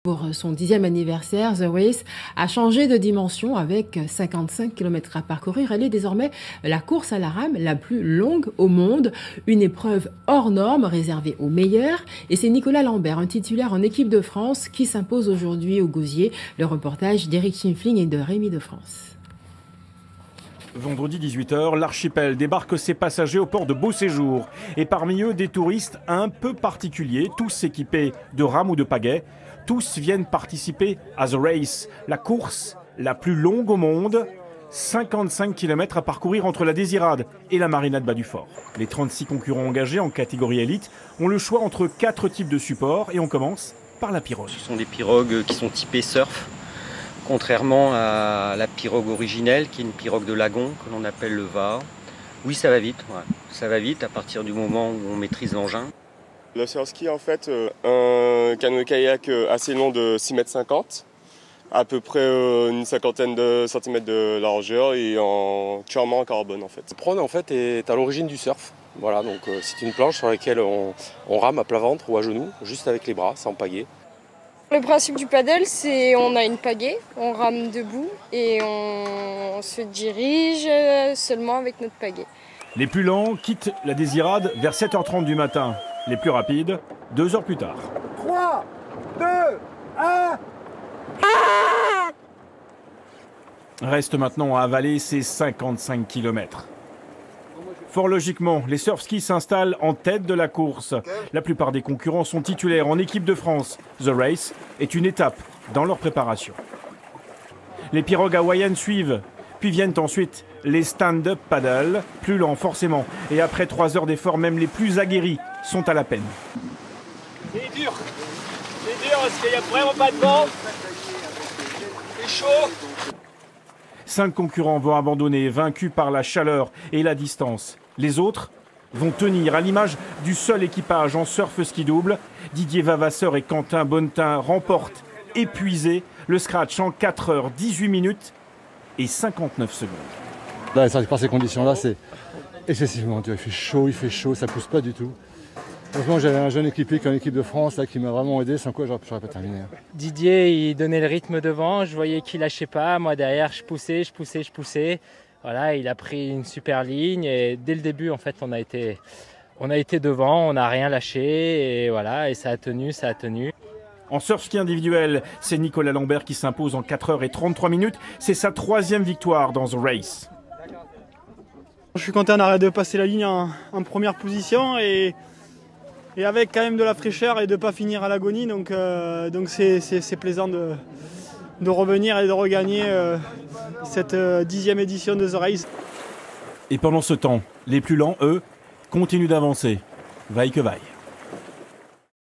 Pour son 10e anniversaire, The Race a changé de dimension avec 55 km à parcourir. Elle est désormais la course à la rame la plus longue au monde, une épreuve hors norme réservée aux meilleurs. Et c'est Nicolas Lambert, un titulaire en équipe de France, qui s'impose aujourd'hui au Gosier. Le reportage d'Éric Schimfling et de Rémi de France. Vendredi 18h, l'archipel débarque ses passagers au port de Beau Séjour. Et parmi eux, des touristes un peu particuliers, tous équipés de rames ou de pagaies. Tous viennent participer à The Race, la course la plus longue au monde. 55 km à parcourir entre la Désirade et la Marina de Bas-du-Fort. Les 36 concurrents engagés en catégorie élite ont le choix entre 4 types de supports et on commence par la pirogue. Ce sont des pirogues qui sont typées surf, contrairement à la pirogue originelle qui est une pirogue de lagon que l'on appelle le VA. Oui, ça va vite, ouais. Ça va vite à partir du moment où on maîtrise l'engin. Le surf-ski, en fait, un canoë-kayak assez long de 6,50 m, à peu près une cinquantaine de centimètres de largeur et entièrement en carbone, en fait. Le prône, en fait, est à l'origine du surf. Voilà, donc c'est une planche sur laquelle on rame à plat ventre ou à genoux, juste avec les bras, sans pagaie. Le principe du paddle, c'est on a une pagaie, on rame debout et on se dirige seulement avec notre pagaie. Les plus lents quittent la Désirade vers 7h30 du matin. Les plus rapides, 2 heures plus tard. 3, 2, 1... Reste maintenant à avaler ces 55 km. Fort logiquement, les surf-skis s'installent en tête de la course. La plupart des concurrents sont titulaires en équipe de France. The Race est une étape dans leur préparation. Les pirogues hawaïennes suivent, puis viennent ensuite les stand-up paddle, plus lents forcément. Et après 3 heures d'effort, même les plus aguerris sont à la peine. C'est dur parce qu'il n'y a vraiment pas de vent. C'est chaud. 5 concurrents vont abandonner, vaincus par la chaleur et la distance. Les autres vont tenir, à l'image du seul équipage en surf ski double. Didier Vavasseur et Quentin Bonnetin remportent, épuisés, le scratch en 4 heures, 18 minutes et 59 secondes. Là, par ces conditions-là, c'est excessivement dur. Il fait chaud, ça pousse pas du tout. Heureusement, j'avais un jeune équipier qui est en équipe de France là, qui m'a vraiment aidé, sans quoi j'aurais pas terminé. Didier, il donnait le rythme devant, je voyais qu'il lâchait pas. Moi derrière, je poussais. Voilà, il a pris une super ligne et dès le début, en fait, on a été devant, on n'a rien lâché et voilà, et ça a tenu. En surf-ski individuel, c'est Nicolas Lambert qui s'impose en 4 heures et 33 minutes. C'est sa 3e victoire dans The Race. Je suis content d'arrêter de passer la ligne en première position et avec quand même de la fraîcheur et de ne pas finir à l'agonie. Donc c'est plaisant de revenir et de regagner cette 10e édition de The Race. Et pendant ce temps, les plus lents, eux, continuent d'avancer, vaille que vaille.